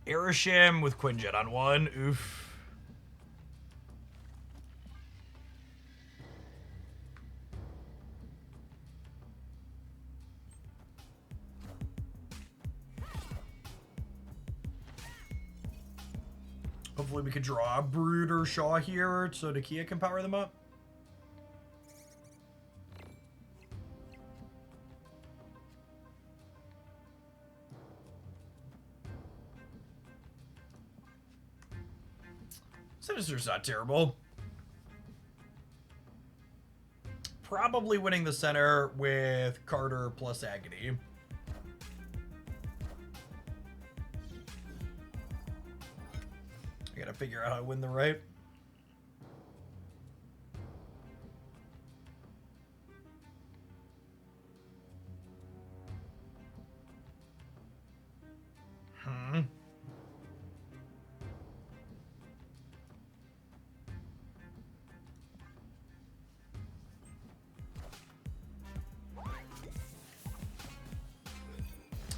Arishem with Quinjet on 1. Oof. Hopefully we could draw a Brood or Shaw here so Nakia can power them up. Sinister's not terrible. Probably winning the center with Carter plus Agony. I gotta figure out how to win the right.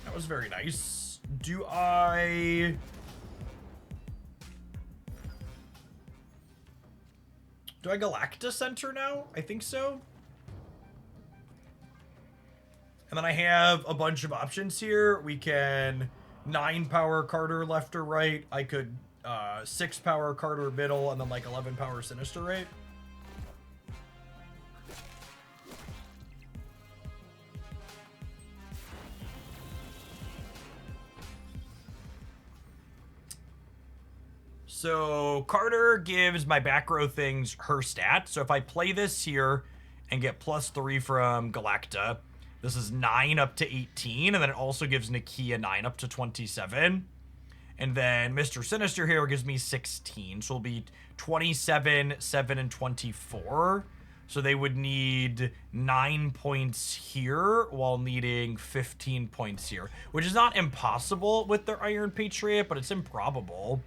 That was very nice. Do I Galacta Center now? I think so. And then I have a bunch of options here. We can 9 power Carter left or right. I could 6 power Carter middle and then like 11 power Sinister right. So Carter gives my back row things her stat. So if I play this here and get +3 from Galacta, this is 9 up to 18. And then it also gives Nakia 9 up to 27. And then Mr. Sinister here gives me 16. So it'll be 27, 7, and 24. So they would need 9 points here while needing 15 points here. Which is not impossible with their Iron Patriot, but it's improbable.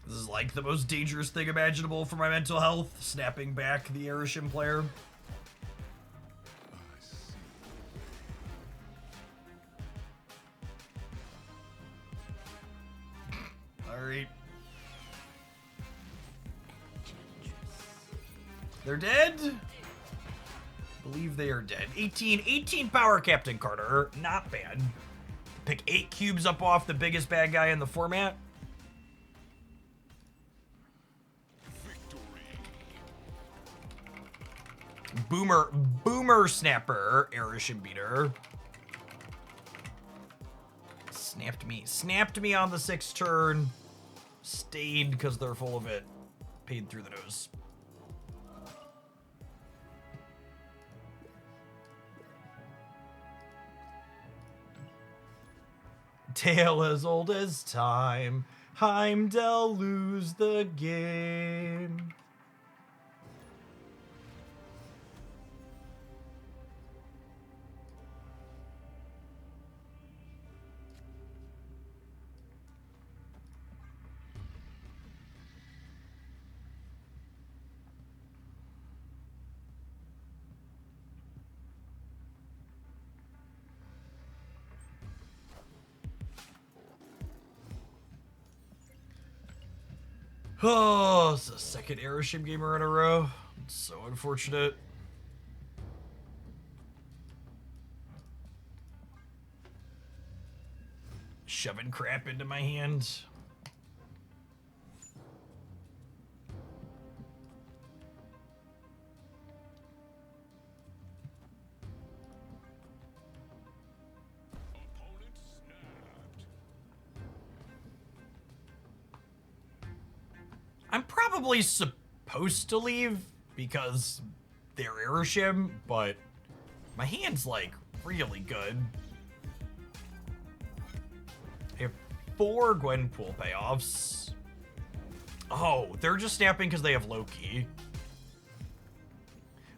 This is like the most dangerous thing imaginable for my mental health, snapping back the Arishem player. Alright. They're dead? I believe they are dead. 18 power Captain Carter. Not bad. Pick 8 cubes up off the biggest bad guy in the format. Boomer Snapper, Arishem beater. Snapped me on the 6th turn. Stayed because they're full of it. Paid through the nose. Tale as old as time. Heimdall lose the game. Oh, it's the second Arishem gamer in a row. It's so unfortunate. Shoving crap into my hand. I'm probably supposed to leave because they're Arishem, but my hand's like really good. I have 4 Gwenpool payoffs. Oh, they're just snapping because they have Loki.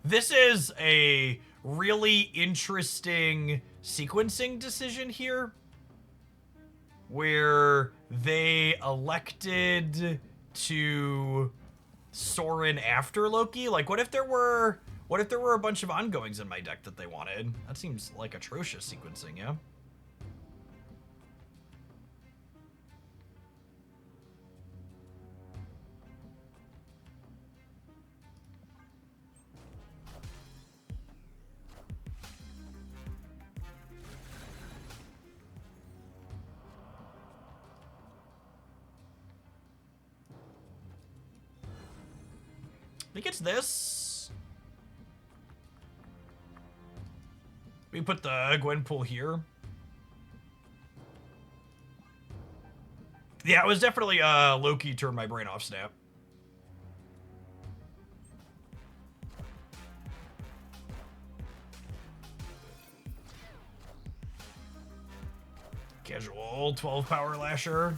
This is a really interesting sequencing decision here, where they elected to Sorin after Loki? Like, what if there were a bunch of ongoings in my deck that they wanted? That seems like atrocious sequencing, yeah? I think it's this. We put the Gwenpool here. Yeah, it was definitely Loki turned my brain off snap. Casual 12 power lasher.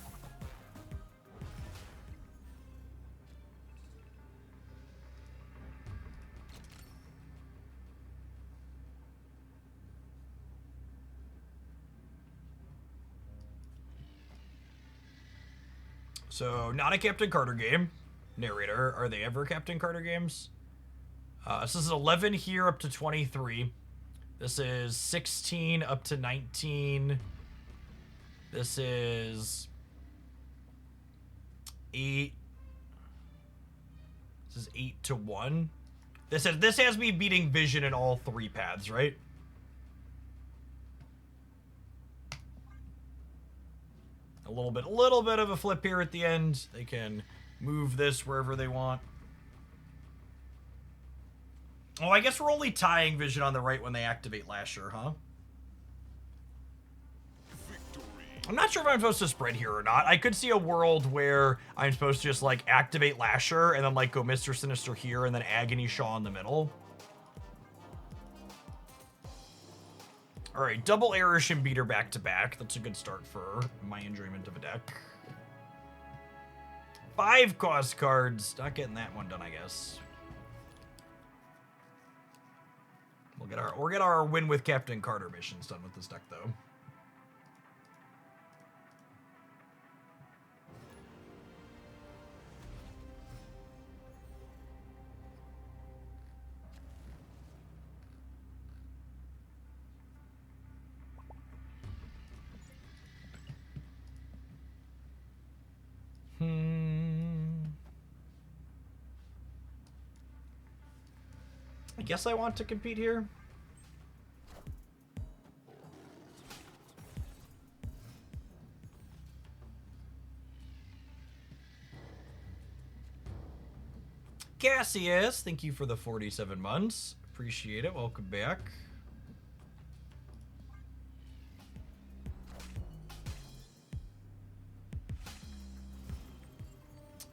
So, not a Captain Carter game. Narrator, are they ever Captain Carter games? So this is 11 here up to 23. This is 16 up to 19. This is 8. This is 8 to 1. This has me beating Vision in all 3 paths, right? A little bit of a flip here at the end. They can move this wherever they want. Oh, I guess we're only tying Vision on the right when they activate Lasher, huh? I'm not sure if I'm supposed to spread here or not. I could see a world where I'm supposed to just, like, activate Lasher and then, like, go Mr. Sinister here and then Agony Shaw in the middle. Alright, double Arishem Beater back-to-back. That's a good start for my enjoyment of a deck. 5 cost cards. Not getting that one done, I guess. We'll get our win with Captain Carter missions done with this deck, though. I guess I want to compete here. Cassius, thank you for the 47 months. Appreciate it. Welcome back.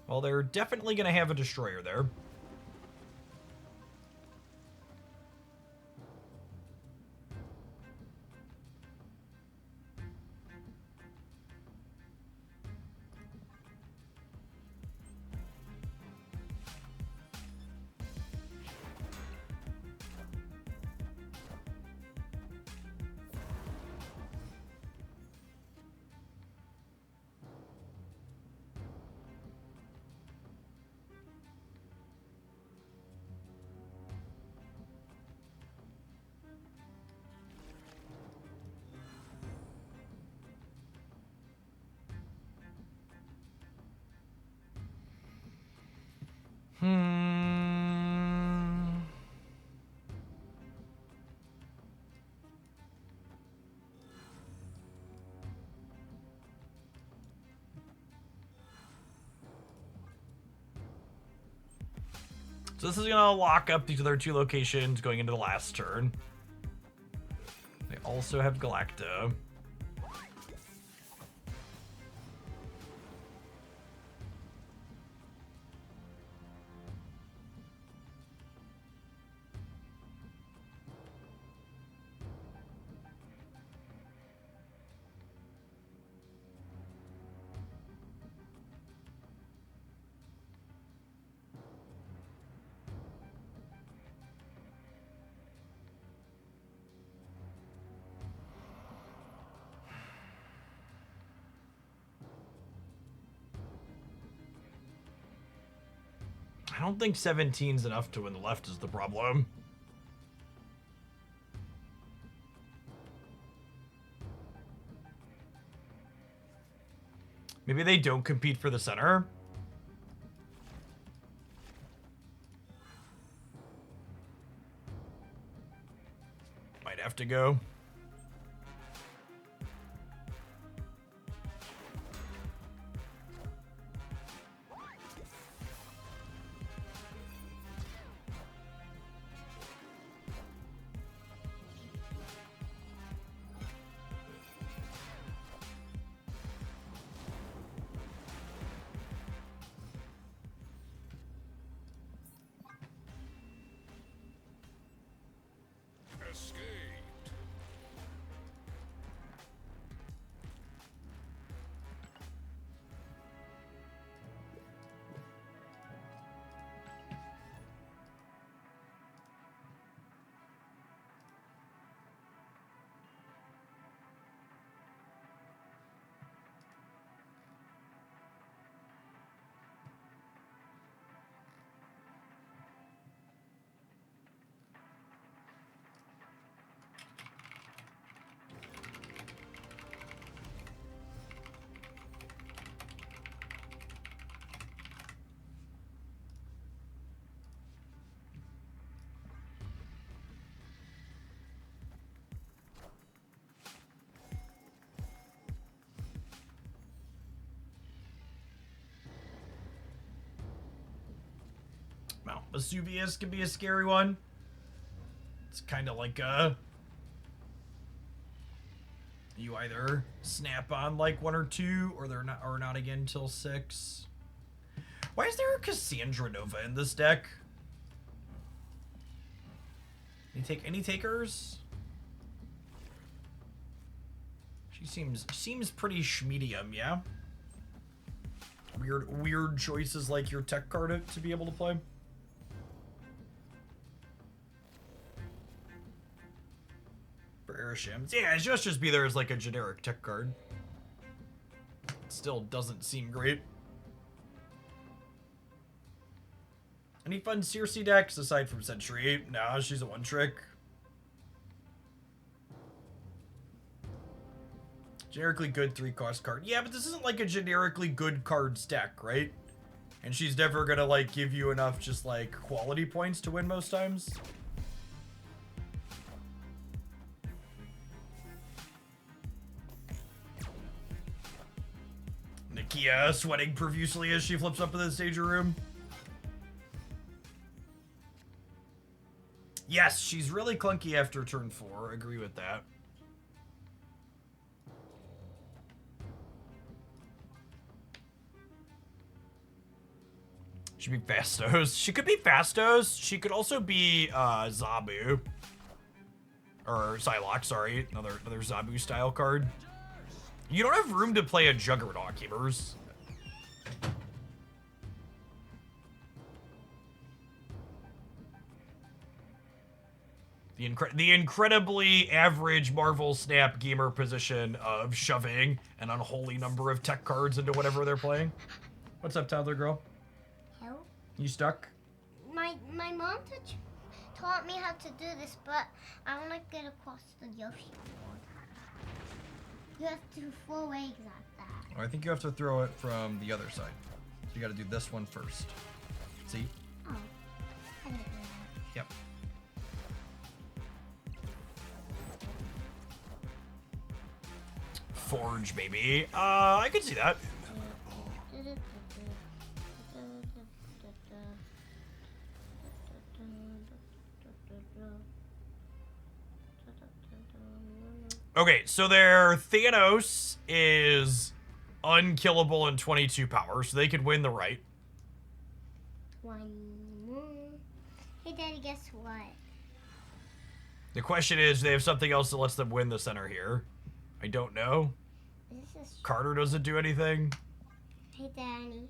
Well, they're definitely going to have a destroyer there. So this is going to lock up these other 2 locations going into the last turn. They also have Galacta. I don't think 17's enough to win the left is the problem. Maybe they don't compete for the center. Might have to go. Well, Vesuvius can be a scary one. It's kind of like you either snap on like 1 or 2, or they're not again till 6. Why is there a Cassandra Nova in this deck? Any takers? She seems pretty schmedium, yeah. Weird choices like your tech card to be able to play. For Arishem. Yeah, it just be there as like a generic tech card. Still doesn't seem great. Any fun Circe decks aside from Century? Nah, she's a one-trick. Generically good 3-cost card. Yeah, but this isn't like a generically good card stack, right? And she's never gonna like give you enough just like quality points to win most times. Nakia sweating profusely as she flips up in the stage room. Yes, she's really clunky after turn 4. Agree with that. Should be Fastos. She could be Fastos. She could also be Zabu. Or Psylocke, sorry. Another Zabu style card. You don't have room to play a Juggernaut, Gamers. The incredibly average Marvel Snap gamer position of shoving an unholy number of tech cards into whatever they're playing. What's up, toddler girl? Help? You stuck? My mom taught me how to do this, but I want to get across the Yoshi board. You have to throw eggs at that. Oh, I think you have to throw it from the other side. So you got to do this one first. See? Oh, I didn't do that. Yep. Forge, baby. I could see that. Okay, so their Thanos is unkillable in 22 power, so they could win the right. One more. Hey, Daddy, guess what? The question is, do they have something else that lets them win the center here? I don't know. Carter doesn't do anything. Hey, Daddy.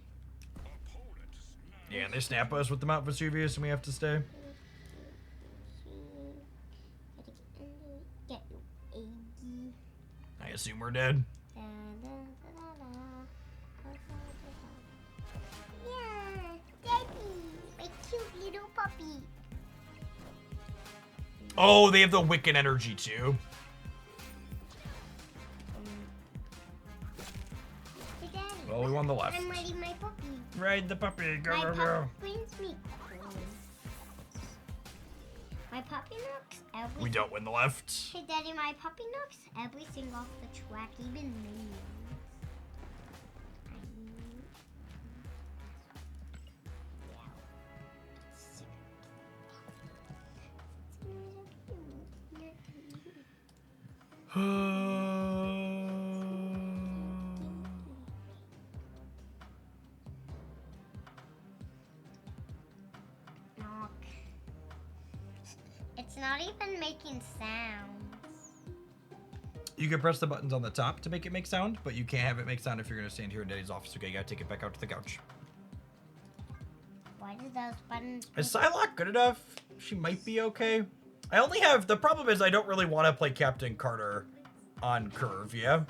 Yeah, and they snap us with the Mount Vesuvius and we have to stay. I assume we're dead. Yeah, Daddy, my puppy. Oh, they have the Wiccan energy too. Hey, Daddy. Well, we won the left. I'm riding my puppy. Ride the puppy. Go, My go, puppy go. brings me coins. My puppy knocks everything. We don't win the left. Hey, Daddy, my puppy knocks everything off the track, even me. Knock. It's not even making sounds. You can press the buttons on the top to make it make sound, but you can't have it make sound if you're gonna stand here in Daddy's office. Okay, you gotta take it back out to the couch. Why do those buttons? Is Psylocke good enough? She might be okay. I only have, the problem is I don't really want to play Captain Carter on curve, yeah?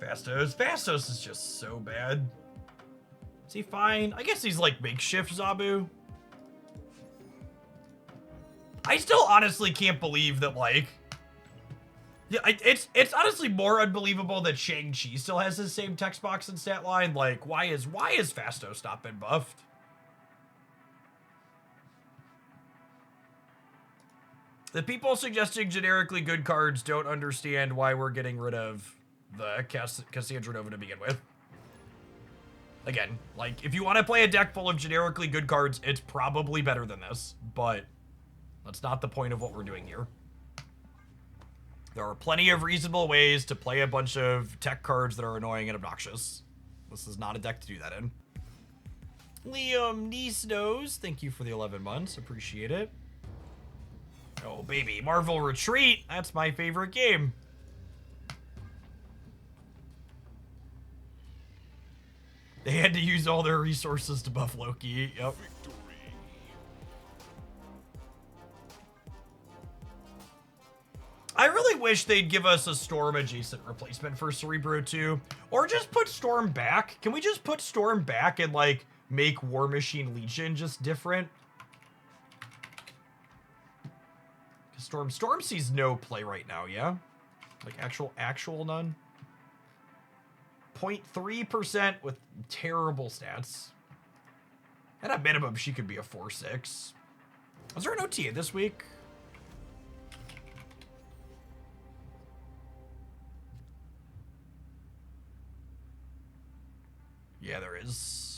Fastos is just so bad. Is he fine? I guess he's like makeshift Zabu. I still honestly can't believe that, like, yeah, it's honestly more unbelievable that Shang-Chi still has the same text box and stat line. Like, why is Fastos not been buffed? The people suggesting generically good cards don't understand why we're getting rid of the Cassandra Nova to begin with. Again, like, if you want to play a deck full of generically good cards, it's probably better than this, but that's not the point of what we're doing here. There are plenty of reasonable ways to play a bunch of tech cards that are annoying and obnoxious. This is not a deck to do that in. Liam Neesnos, thank you for the 11 months. Appreciate it. Oh, baby. Marvel Retreat. That's my favorite game. They had to use all their resources to buff Loki. Yep. I really wish they'd give us a Storm adjacent replacement for Cerebro 2. Or just put Storm back. Can we just put Storm back and, like, make War Machine Legion just different? Storm sees no play right now, yeah? Like, actual none? 0.3% with terrible stats. At a minimum, she could be a 4-6. Was there an OTA this week? Yeah, there is.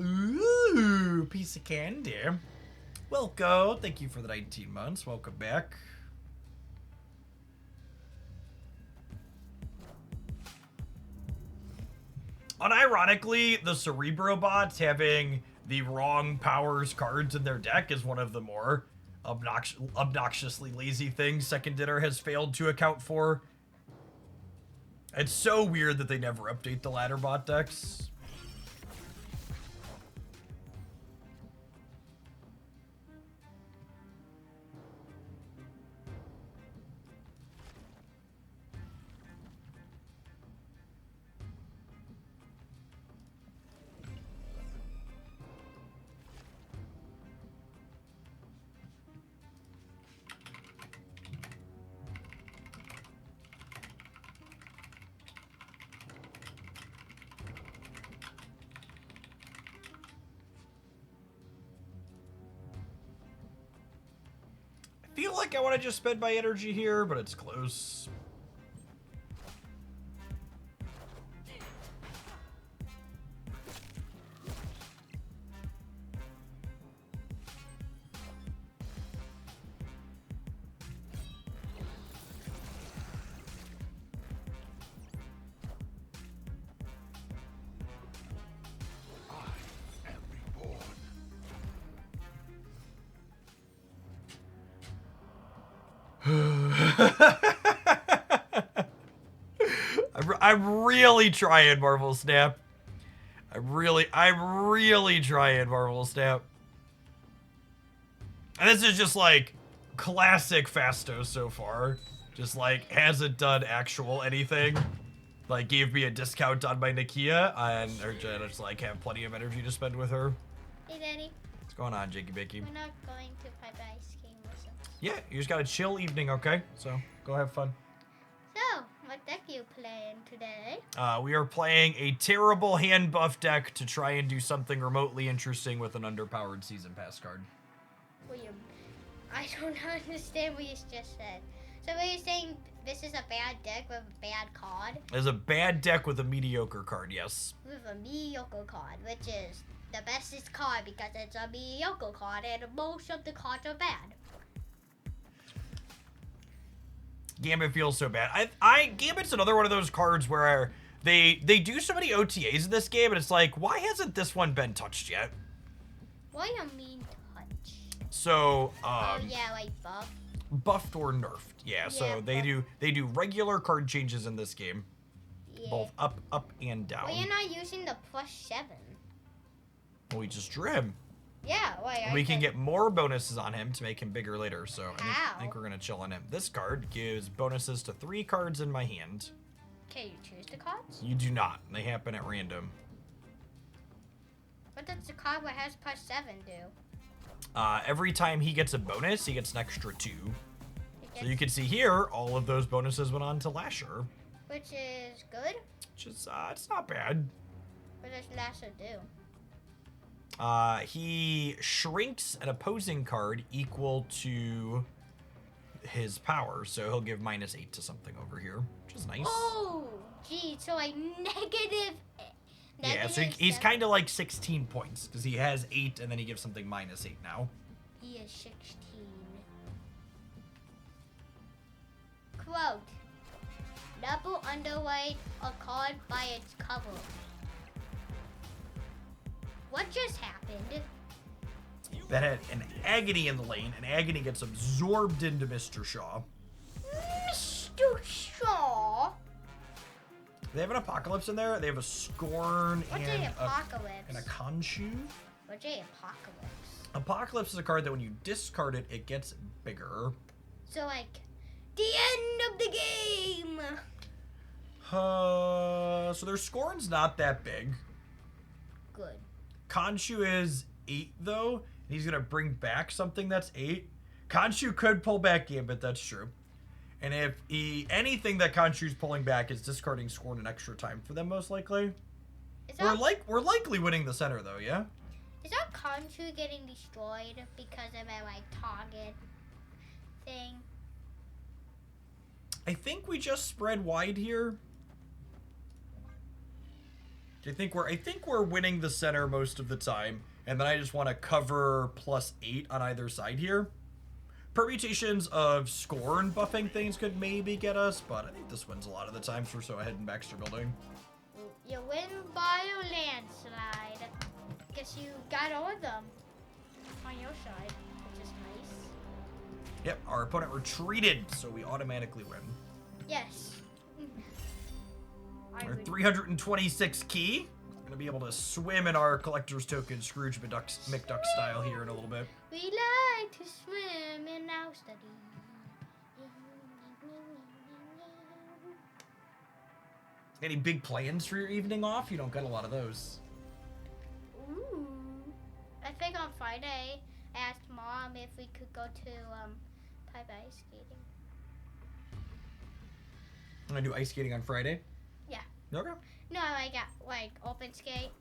Ooh, piece of candy. Wilco, thank you for the 19 months. Welcome back. Unironically, the Cerebro bots having the wrong powers cards in their deck is one of the more obnoxiously lazy things Second Dinner has failed to account for. It's so weird that they never update the ladder bot decks. I feel like I want to just spend my energy here, but it's close. I'm really trying, Marvel Snap. I'm really trying, Marvel Snap. And this is just like classic Fasto so far. Just like hasn't done actual anything. Like gave me a discount on my Nakia, and or just like have plenty of energy to spend with her. Hey, Daddy. What's going on, Jakey Bakey? We're not going to pipe ice skating or something. Yeah, you just got a chill evening, okay? So go have fun. So, what deck you playing today? We are playing a terrible Handbuff deck to try and do something remotely interesting with an underpowered Season Pass card. I don't understand what you just said. So are you saying this is a bad deck with a bad card? It's a bad deck with a mediocre card, yes. With a mediocre card, which is the bestest card because it's a mediocre card and most of the cards are bad. Gambit feels so bad. Gambit's another one of those cards where they do so many OTAs in this game, and it's like, why hasn't this one been touched yet? What do you mean touch? So, oh yeah, like buff. Buffed or nerfed. Yeah, so they do regular card changes in this game. Yeah. Both up and down. Well, you're not using the +7. Well, we just drew him. Yeah, wait. We can get more bonuses on him to make him bigger later, so I think How? we're gonna chill on him. This card gives bonuses to 3 cards in my hand. Can you choose the cards? You do not. They happen at random. What does the card that has +7 do? Every time he gets a bonus, he gets an extra 2. So you can see here, all of those bonuses went on to Lasher. Which is good? Which is, it's not bad. What does Lasher do? He shrinks an opposing card equal to his power. So he'll give -8 to something over here, which is nice. Oh, gee, so like negative Yeah, so he's kind of like 16 points, because he has 8, and then he gives something -8 now. He is 16. Quote, double underwrite a card by its cover. What just happened? That had an Agony in the lane, and Agony gets absorbed into Mr. Shaw. Mr. Shaw? They have an Apocalypse in there. They have a Scorn What's and an Apocalypse? and a Khonshu. What's an Apocalypse? Apocalypse is a card that when you discard it, it gets bigger. So like, the end of the game! So their Scorn's not that big. Good. Khonshu is 8, though. And he's going to bring back something that's 8. Khonshu could pull back Gambit, that's true. And if anything that Khonshu's pulling back is discarding Scorn an extra time for them, most likely. We're likely winning the center, though, yeah? Is that Khonshu getting destroyed because of a like target thing? I think we just spread wide here. I think we're winning the center most of the time, and then I just want to cover +8 on either side here. Permutations of Scorn buffing things could maybe get us, but I think this wins a lot of the times. We're so ahead in Baxter building. You win by a landslide. Guess you got all of them on your side, which is nice. Yep, our opponent retreated, so we automatically win. Yes. Our 326 key. We're gonna be able to swim in our collector's token Scrooge McDuck style here in a little bit. We like to swim in our study. Any big plans for your evening off? You don't got a lot of those. Ooh. I think on Friday I asked Mom if we could go to pipe ice skating. I'm gonna do ice skating on Friday. Yeah. Okay. No, I got like open skate.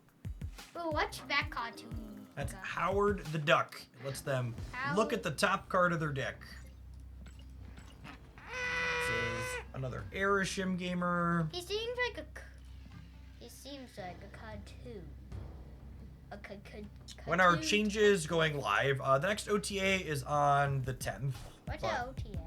Ooh, what's that cartoon? That's Howard the Duck. It lets them look at the top card of their deck. This is another Arishem gamer. He seems like a cartoon. When our changes going live, the next OTA is on the 10th. What's an OTA?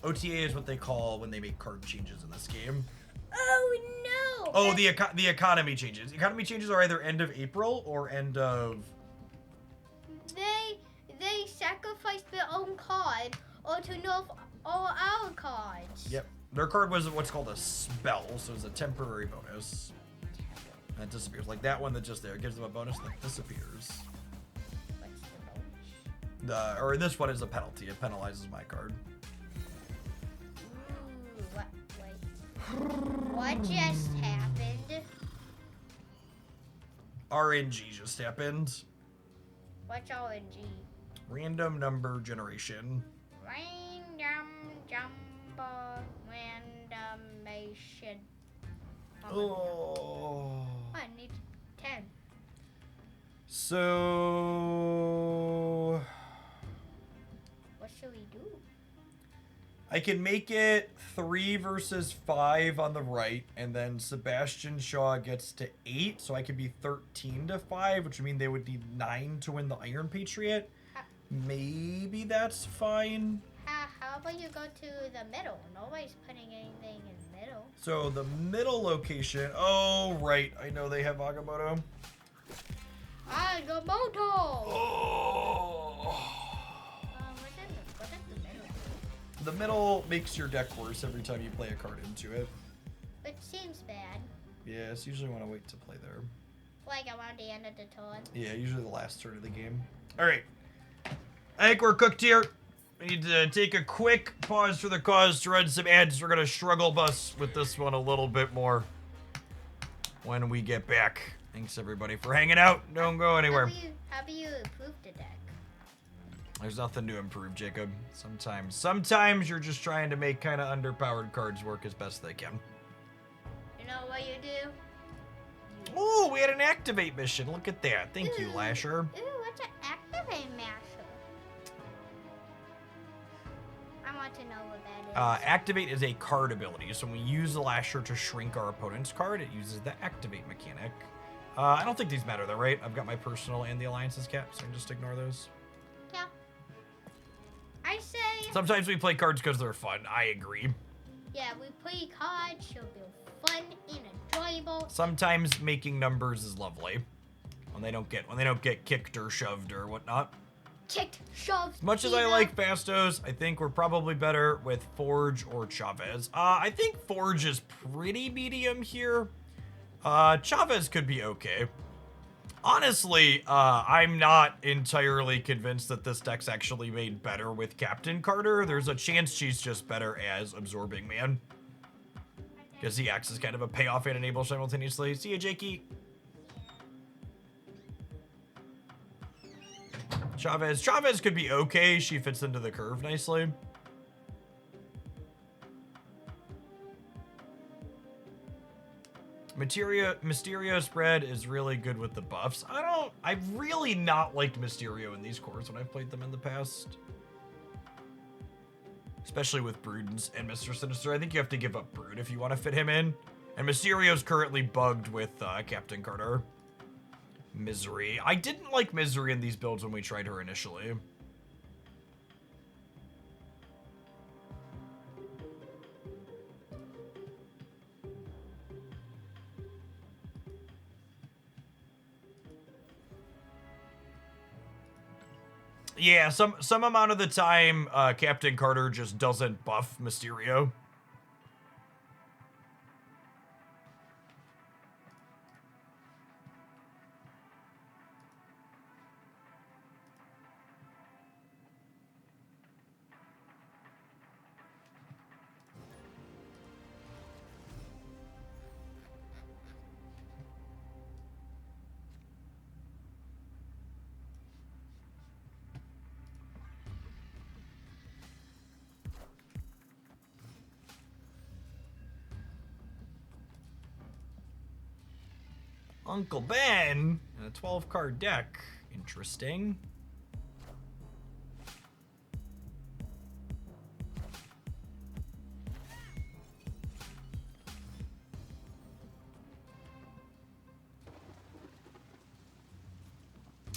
OTA is what they call when they make card changes in this game. Oh no! Oh, the economy changes. Economy changes are either end of April or end of. They sacrificed their own card or to nerf all our cards. Yep. Their card was what's called a spell, so it's a temporary bonus. And it disappears. Like that one that just there. It gives them a bonus that disappears. What's the bonus? Or this one is a penalty. It penalizes my card. Ooh, what? Wait. What just happened? RNG just happened. What's RNG? Random number generation. Random jumbo randomation. Oh. I need 10. So What should we do? I can make it 3 versus 5 on the right, and then Sebastian Shaw gets to 8, so I could be 13 to 5, which would mean they would need 9 to win the Iron Patriot. Maybe that's fine. How about you go to the middle? Nobody's putting anything in the middle. So the middle location. Oh, right. I know they have Agamotto. Agamotto! Oh. What's in the middle? The middle makes your deck worse every time you play a card into it. It seems bad. Yeah, it's usually want to wait to play there. Like around the end of the turn. Yeah, usually the last turn of the game. All right. I think we're cooked here. We need to take a quick pause for the cause to run some ads. We're going to struggle bus with this one a little bit more when we get back. Thanks, everybody, for hanging out. Don't go anywhere. How do you improve the deck? There's nothing to improve, Jacob. Sometimes you're just trying to make kind of underpowered cards work as best they can. You know what you do? Oh, we had an activate mission. Look at that. Thank you, Lasher. Ooh, what's an activate masher? I want to know what that is. Activate is a card ability. So when we use the Lasher to shrink our opponent's card, it uses the activate mechanic. I don't think these matter though, right? I've got my personal and the Alliance's cap, so I can just ignore those. Yeah. I say... Sometimes we play cards because they're fun. I agree. Yeah, we play cards. Should be fun and enjoyable. Sometimes making numbers is lovely. When they don't get kicked or shoved or whatnot. Kicked, shoved. As much as I like Fastos, I think we're probably better with Forge or Chavez. I think Forge is pretty medium here. Chavez could be okay. Honestly, I'm not entirely convinced that this deck's actually made better with Captain Carter. There's a chance she's just better as Absorbing Man. Because he acts as kind of a payoff and enable simultaneously. See ya, Jakey. Chavez could be okay. She fits into the curve nicely. Mysterio spread is really good with the buffs. I've really not liked Mysterio in these cores when I've played them in the past. Especially with Broodens and Mr. Sinister. I think you have to give up Brood if you want to fit him in. And Mysterio's currently bugged with Captain Carter. Misery. I didn't like Misery in these builds when we tried her initially. Yeah, some amount of the time, Captain Carter just doesn't buff Mysterio. Uncle Ben and a 12-card deck. Interesting.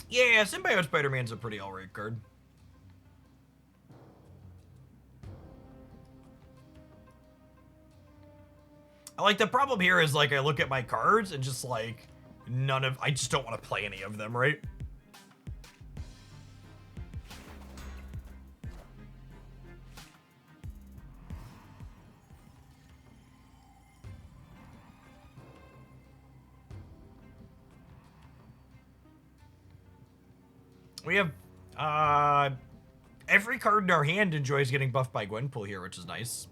Yeah, Symbiote Spider-Man's a pretty alright card. Like, the problem here is, like, I look at my cards and just, like, I just don't want to play any of them, right? We have every card in our hand enjoys getting buffed by Gwenpool here, which is nice.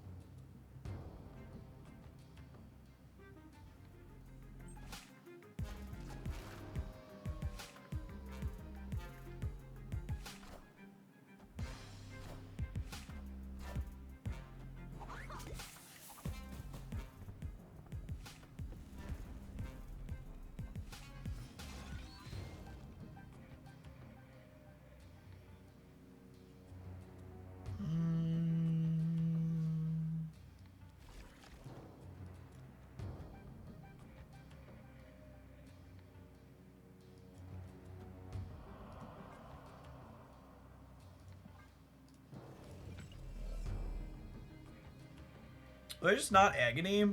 They're just not Agony.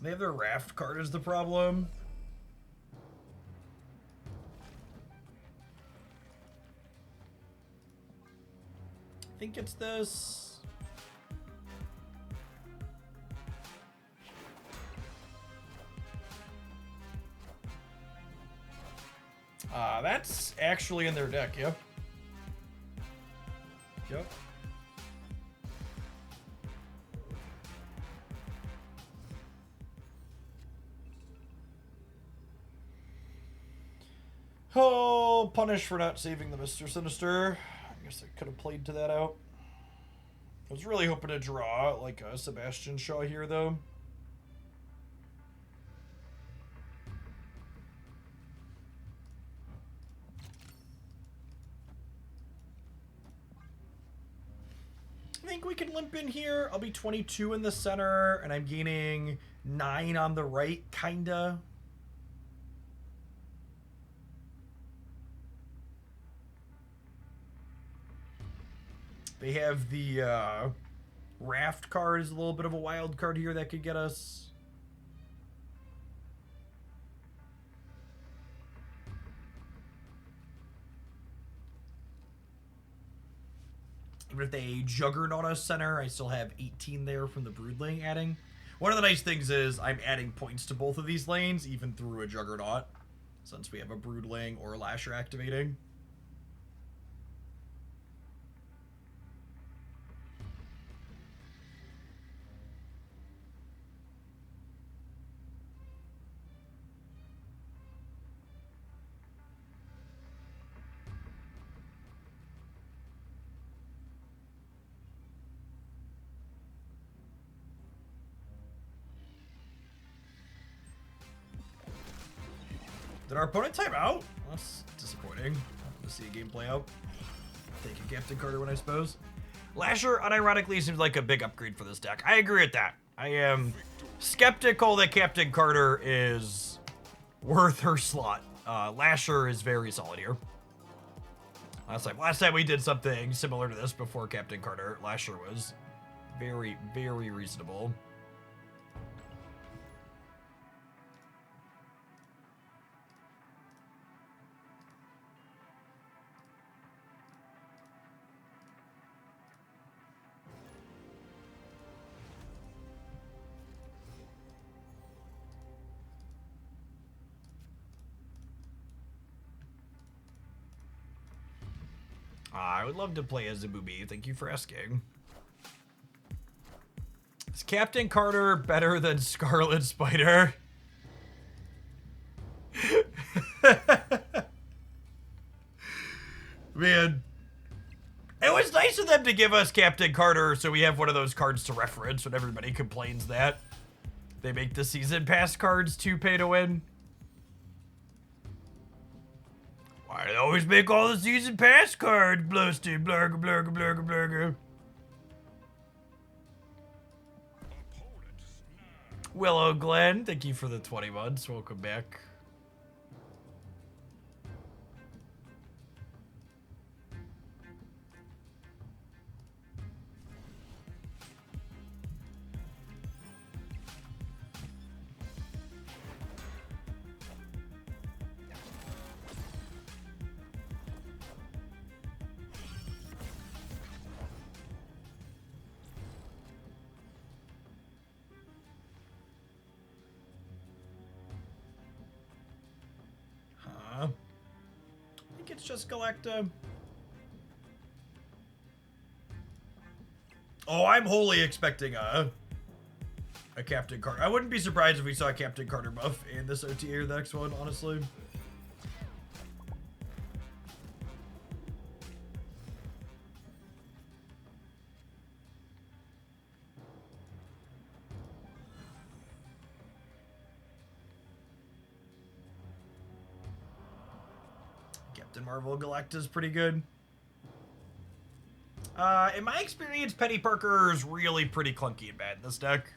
They have their Raft card as the problem. I think it's this. That's actually in their deck, yep. Yep. Oh, punish for not saving the Mr. Sinister. I guess I could have played to that out. I was really hoping to draw like a Sebastian Shaw here, though. I think we can limp in here. I'll be 22 in the center, and I'm gaining 9 on the right, kinda. They have the Raft card is a little bit of a wild card here that could get us. Even if they Juggernaut us center, I still have 18 there from the Broodling adding. One of the nice things is I'm adding points to both of these lanes, even through a Juggernaut, since we have a Broodling or Lasher activating. Did our opponent time out? That's disappointing. To see a game play out. Take a Captain Carter one, I suppose. Lasher, unironically, seems like a big upgrade for this deck. I agree with that. I am skeptical that Captain Carter is worth her slot. Lasher is very solid here. Last time we did something similar to this before Captain Carter, Lasher was very, very reasonable. I would love to play as Zabubi. Thank you for asking. Is Captain Carter better than Scarlet Spider? Man. It was nice of them to give us Captain Carter so we have one of those cards to reference when everybody complains that they make the season pass cards too pay to win. Why do they always make all the season pass cards? Blusty, blurga, blurga, blurga, blurga. Willow Glenn, thank you for the 20 months. Welcome back. just Galacta. Oh, I'm wholly expecting a Captain Carter. I wouldn't be surprised if we saw a Captain Carter buff in this OTA or the next one, honestly. Captain Marvel Galacta's pretty good. In my experience, Penny Parker's really pretty clunky and bad in this deck.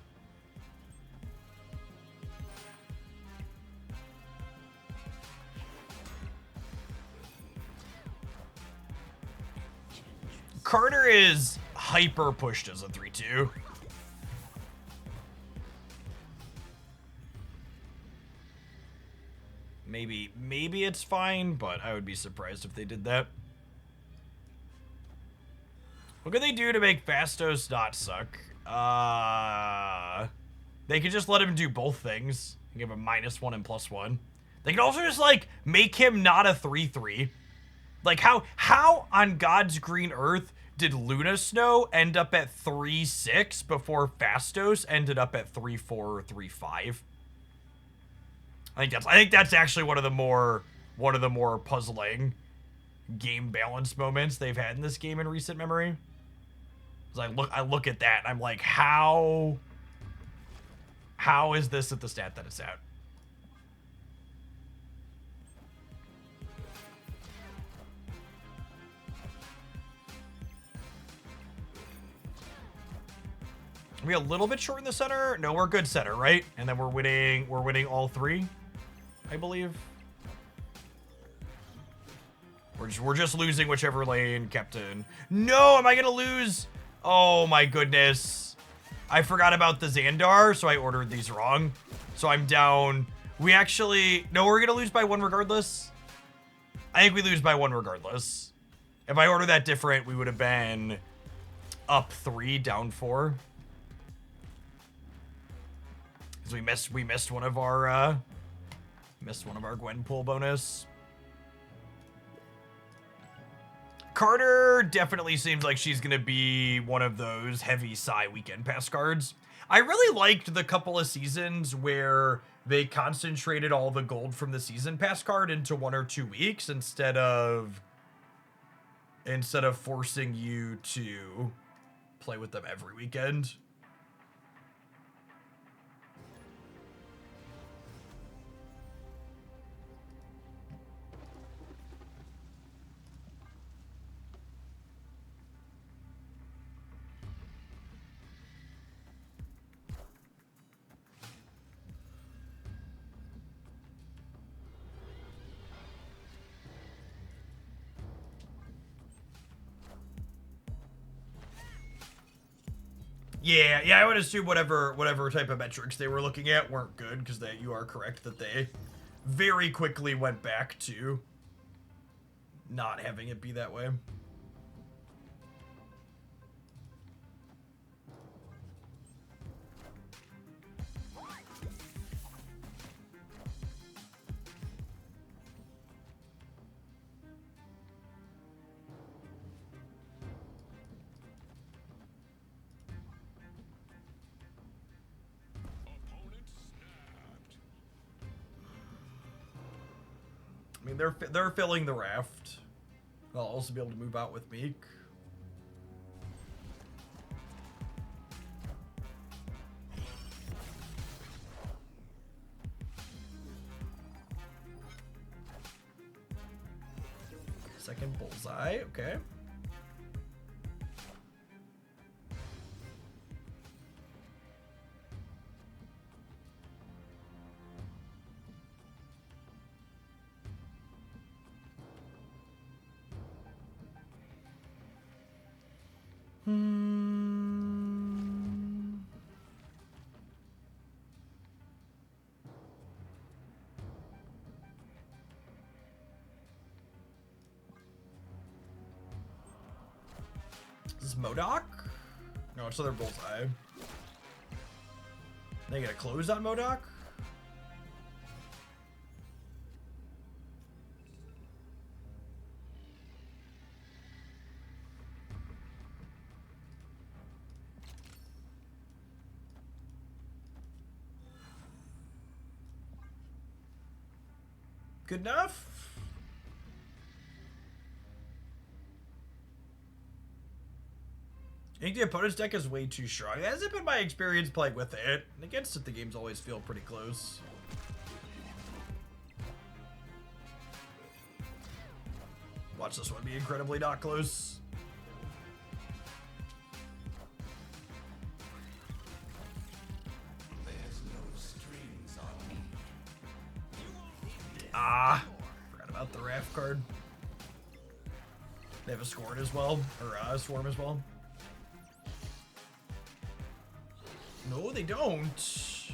Carter is hyper pushed as a 3-2. Maybe it's fine, but I would be surprised if they did that. What could they do to make Fastos not suck? They could just let him do both things. Give him -1 and +1. They could also just, like, make him not a 3-3. Like, how on God's green earth did Luna Snow end up at 3-6 before Fastos ended up at 3-4 or 3-5? I think that's actually one of the more puzzling game balance moments they've had in this game in recent memory. I look at that and I'm like, how is this at the stat that it's at? Are we a little bit short in the center? No, we're good center, right? And then we're winning all three, I believe. We're just losing whichever lane Captain. No, am I gonna lose? Oh my goodness. I forgot about the Xandar, so I ordered these wrong. So I'm down. We actually, no, we're gonna lose by 1 regardless. I think we lose by 1 regardless. If I ordered that different, we would have been up 3, down 4. Because we missed one of our Gwenpool bonus. Carter definitely seems like she's gonna be one of those heavy Psy weekend pass cards. I really liked the couple of seasons where they concentrated all the gold from the season pass card into 1 or 2 weeks instead of forcing you to play with them every weekend. Yeah, I would assume whatever type of metrics they were looking at weren't good, because you are correct that they very quickly went back to not having it be that way. I mean, they're filling the raft. I'll also be able to move out with Meek. Second bullseye, okay. Is this MODOK? No, it's another bullseye. They gonna close on MODOK? Good enough? I think the opponent's deck is way too strong. That hasn't been my experience playing with it. Against it, the games always feel pretty close. Watch this one be incredibly not close. There's no strings on me. Ah, forgot about the Raft card. They have a Scorn as well, or a Swarm as well. No, they don't. It's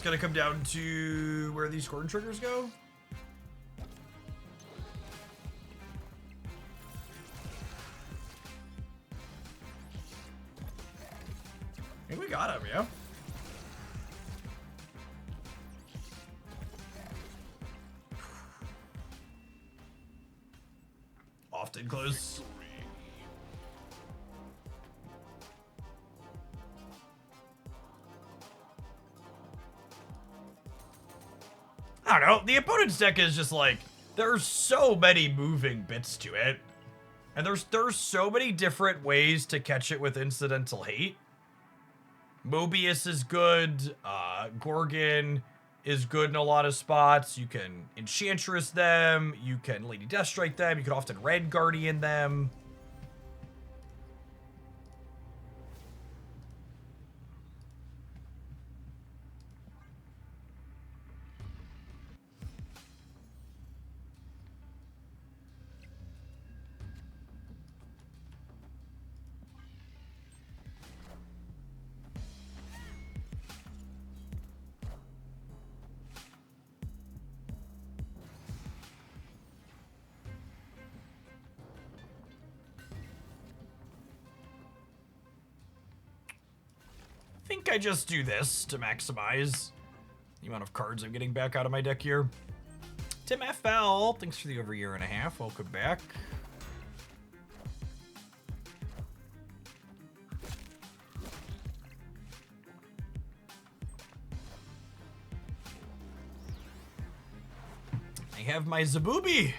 gonna come down to where these Scorn triggers go. I think we got him, yeah. Often close. I don't know. The opponent's deck is just like, there's so many moving bits to it. And there's so many different ways to catch it with incidental hate. Mobius is good. Gorgon is good in a lot of spots. You can Enchantress them. You can Lady Deathstrike them. You can often Red Guardian them. I think I just do this to maximize the amount of cards I'm getting back out of my deck here. Tim FL, thanks for the over year and a half. Welcome back. I have my Zabooby.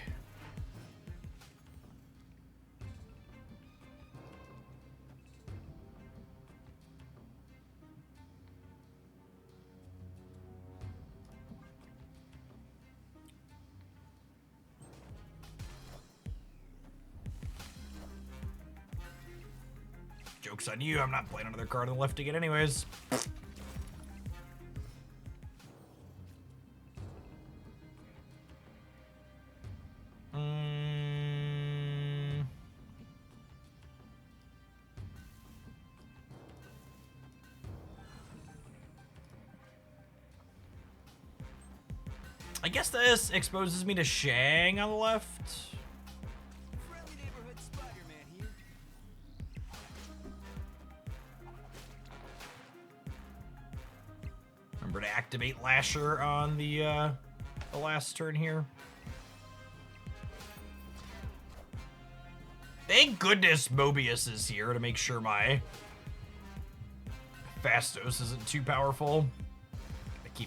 Joke's on you, I'm not playing another card on the left again anyways. I guess this exposes me to Shang on the left. Friendly neighborhood Spider-Man here. Remember to activate Lasher on the last turn here. Thank goodness Mobius is here to make sure my Fastos isn't too powerful.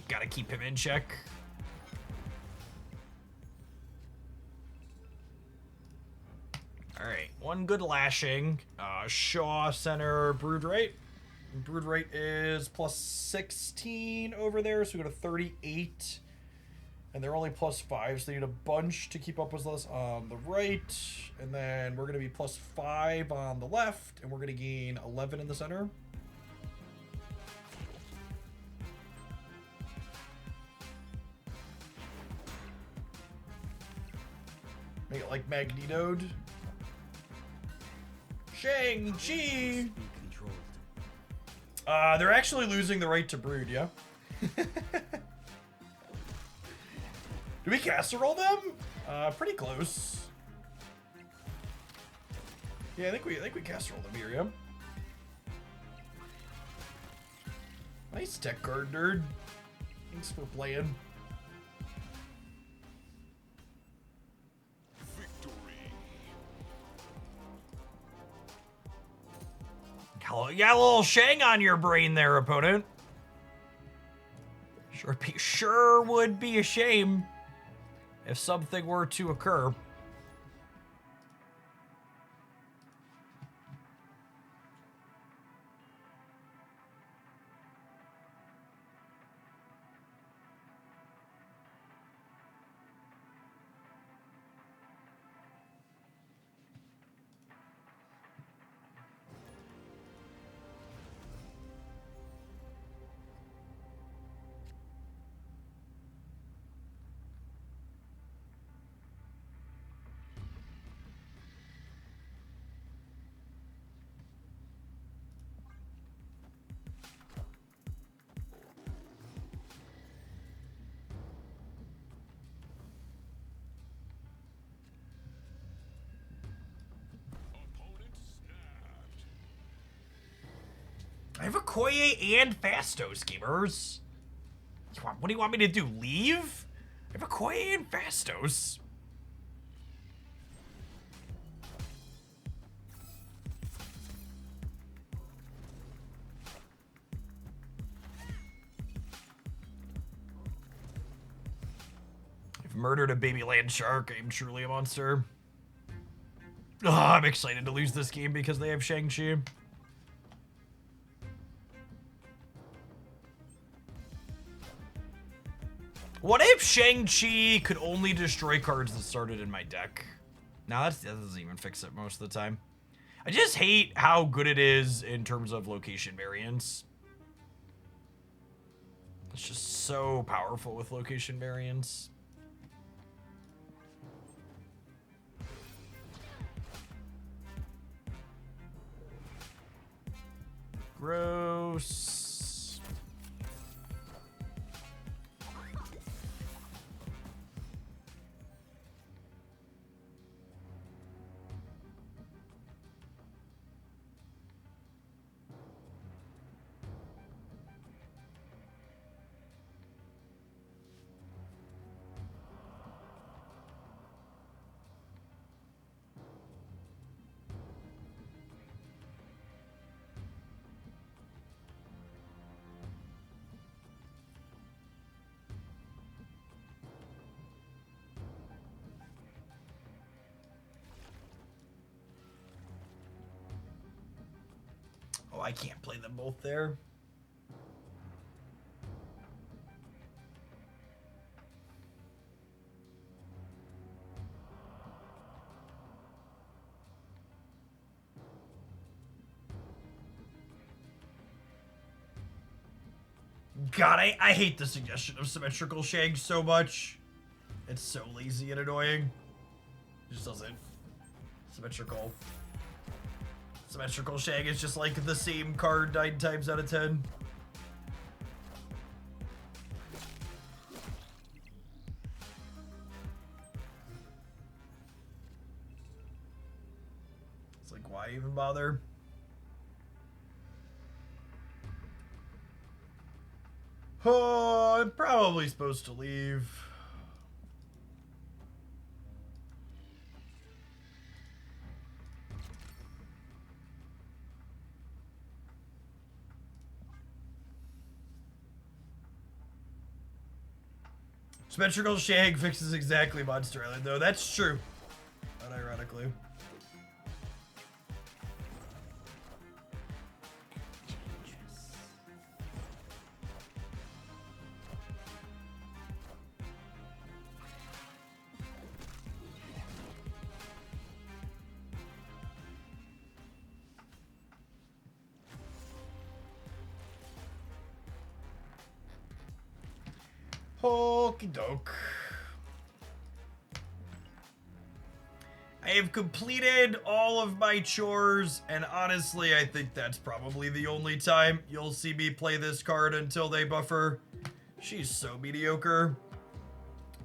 Gotta keep him in check. Alright, one good lashing. Shaw, center, Broodrite. Broodrite is plus 16 over there, so we go to 38. And they're only plus 5, so they need a bunch to keep up with us on the right. And then we're going to be plus 5 on the left, and we're going to gain 11 in the center. Make it like Magnetoed. Shang-Chi! They're actually losing the right to brood, yeah? Do we casserole them? Pretty close. Yeah, I think we casserole them here, yeah? Nice tech card, nerd. Thanks for playing. You got a little Shang on your brain there, opponent. Sure would be a shame if something were to occur. I have Okoye and Fastos, gamers. What do you want me to do? Leave? I have Okoye and Fastos. I've murdered a baby land shark. I am truly a monster. Oh, I'm excited to lose this game because they have Shang-Chi. What if Shang-Chi could only destroy cards that started in my deck? Now that doesn't even fix it most of the time. I just hate how good it is in terms of location variance. It's just so powerful with location variance. Gross. Oh, I can't play them both there. God, I hate the suggestion of symmetrical Shang so much. It's so lazy and annoying. It just doesn't. Symmetrical. Symmetrical Shang is just like the same card 9 times out of 10. It's like, why even bother? Oh, I'm probably supposed to leave. Symmetrical Shang fixes exactly Monster Island, though. That's true. Unironically. Okie doke. I have completed all of my chores, and honestly, I think that's probably the only time you'll see me play this card until they buff her. She's so mediocre.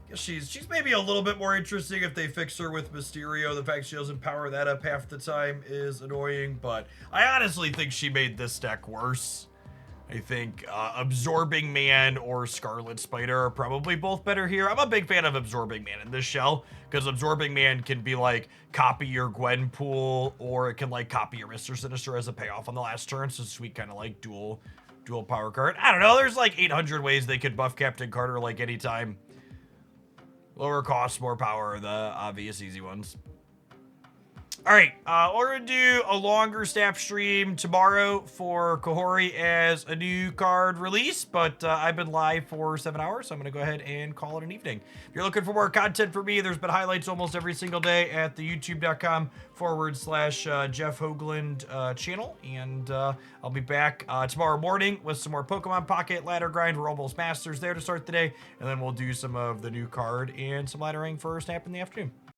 Guess she's maybe a little bit more interesting if they fix her with Mysterio. The fact she doesn't power that up half the time is annoying, but I honestly think she made this deck worse. I think Absorbing Man or Scarlet Spider are probably both better here. I'm a big fan of Absorbing Man in this shell, because Absorbing Man can be like, copy your Gwenpool, or it can like copy your Mr. Sinister as a payoff on the last turn, so sweet kind of like dual dual power card. I don't know. There's like 800 ways they could buff Captain Carter like anytime. Lower cost, more power, the obvious easy ones. All right, we're going to do a longer snap stream tomorrow for Kahori as a new card release, but I've been live for 7 hours, so I'm going to go ahead and call it an evening. If you're looking for more content for me, there's been highlights almost every single day at the youtube.com/Jeff Hoagland channel, and I'll be back tomorrow morning with some more Pokemon Pocket ladder grind. We're almost masters there to start the day, and then we'll do some of the new card and some laddering for Snap in the afternoon.